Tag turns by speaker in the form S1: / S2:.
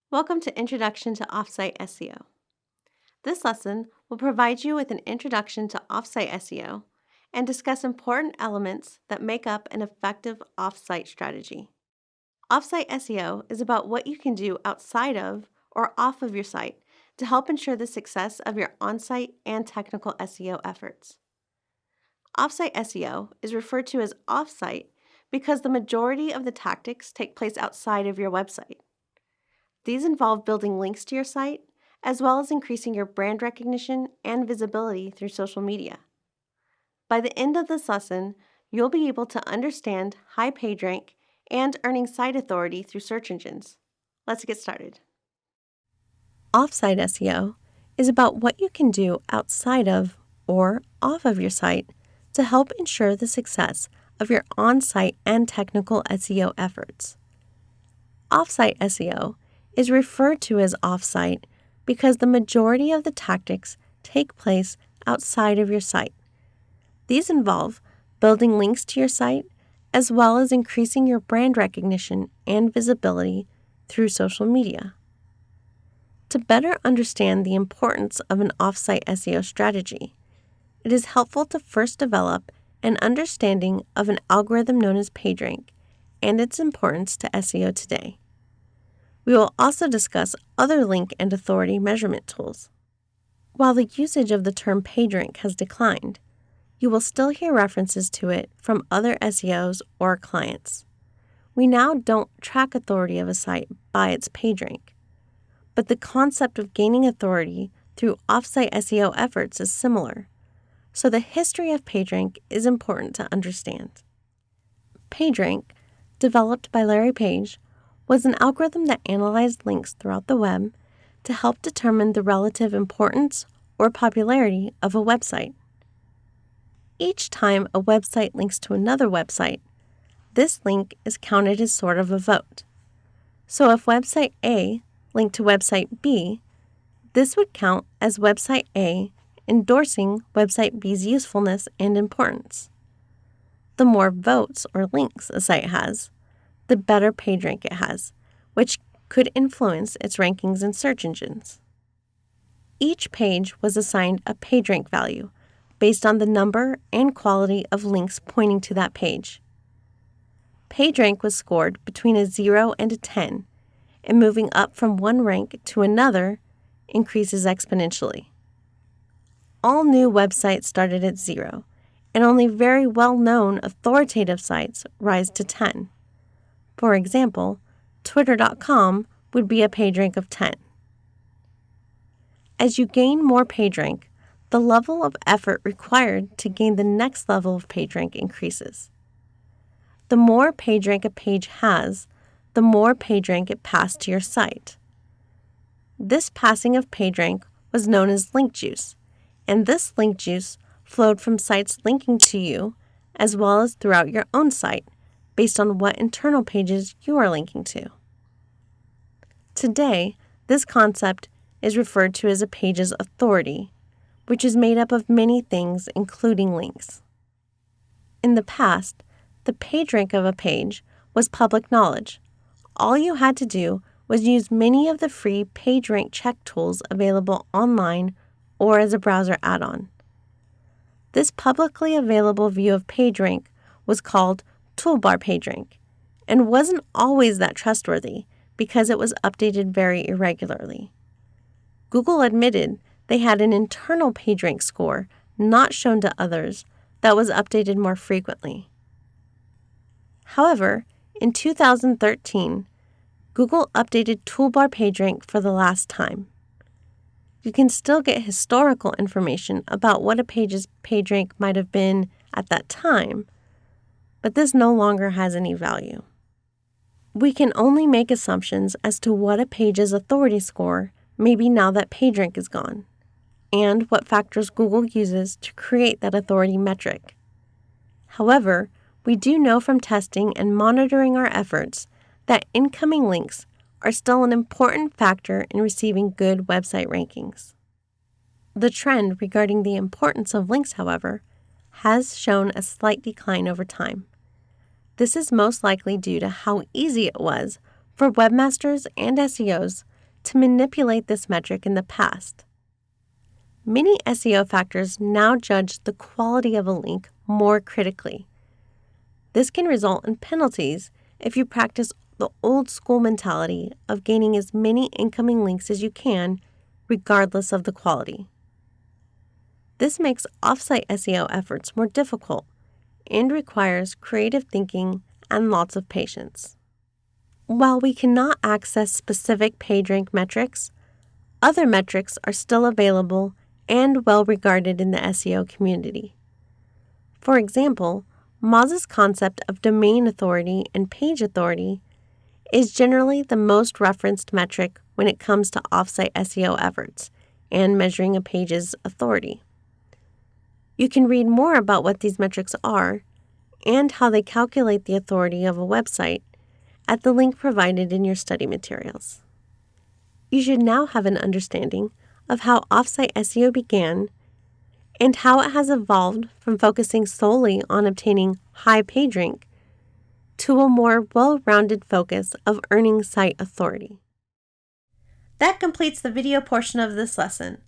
S1: Welcome to Introduction to Offsite SEO. This lesson will provide you with an introduction to offsite SEO and discuss important elements that make up an effective offsite strategy. Offsite SEO is about what you can do outside of or off of your site to help ensure the success of your on-site and technical SEO efforts. Offsite SEO is referred to as offsite because the majority of the tactics take place outside of your website. These involve building links to your site, as well as increasing your brand recognition and visibility through social media. By the end of this lesson, you'll be able to understand high page rank and earning site authority through search engines. Let's get started. Offsite SEO is about what you can do outside of or off of your site to help ensure the success of your on-site and technical SEO efforts. Offsite SEO is referred to as offsite because the majority of the tactics take place outside of your site. These involve building links to your site, as well as increasing your brand recognition and visibility through social media. To better understand the importance of an offsite SEO strategy, it is helpful to first develop an understanding of an algorithm known as PageRank and its importance to SEO today. We will also discuss other link and authority measurement tools. While the usage of the term PageRank has declined, you will still hear references to it from other SEOs or clients. We now don't track authority of a site by its PageRank, but the concept of gaining authority through offsite SEO efforts is similar, so the history of PageRank is important to understand. PageRank, developed by Larry Page, was an algorithm that analyzed links throughout the web to help determine the relative importance or popularity of a website. Each time a website links to another website, this link is counted as sort of a vote. So if website A linked to website B, this would count as website A endorsing website B's usefulness and importance. The more votes or links a site has, the better PageRank it has, which could influence its rankings in search engines. Each page was assigned a PageRank value based on the number and quality of links pointing to that page. PageRank was scored between a 0 and a 10, and moving up from one rank to another increases exponentially. All new websites started at 0, and only very well-known authoritative sites rise to 10. For example, Twitter.com would be a PageRank of 10. As you gain more PageRank, the level of effort required to gain the next level of PageRank increases. The more PageRank a page has, the more PageRank it passed to your site. This passing of PageRank was known as link juice, and this link juice flowed from sites linking to you as well as throughout your own site, based on what internal pages you are linking to. Today, this concept is referred to as a page's authority, which is made up of many things, including links. In the past, the PageRank of a page was public knowledge. All you had to do was use many of the free PageRank check tools available online or as a browser add-on. This publicly available view of PageRank was called Toolbar PageRank, and wasn't always that trustworthy because it was updated very irregularly. Google admitted they had an internal PageRank score not shown to others that was updated more frequently. However, in 2013, Google updated Toolbar PageRank for the last time. You can still get historical information about what a page's PageRank might have been at that time, but this no longer has any value. We can only make assumptions as to what a page's authority score may be now that PageRank is gone, and what factors Google uses to create that authority metric. However, we do know from testing and monitoring our efforts that incoming links are still an important factor in receiving good website rankings. The trend regarding the importance of links, however, has shown a slight decline over time. This is most likely due to how easy it was for webmasters and SEOs to manipulate this metric in the past. Many SEO factors now judge the quality of a link more critically. This can result in penalties if you practice the old school mentality of gaining as many incoming links as you can, regardless of the quality. This makes off-site SEO efforts more difficult and requires creative thinking and lots of patience. While we cannot access specific PageRank metrics, other metrics are still available and well regarded in the SEO community. For example, Moz's concept of domain authority and page authority is generally the most referenced metric when it comes to off-site SEO efforts and measuring a page's authority. You can read more about what these metrics are and how they calculate the authority of a website at the link provided in your study materials. You should now have an understanding of how off-site SEO began and how it has evolved from focusing solely on obtaining high page rank to a more well-rounded focus of earning site authority. That completes the video portion of this lesson.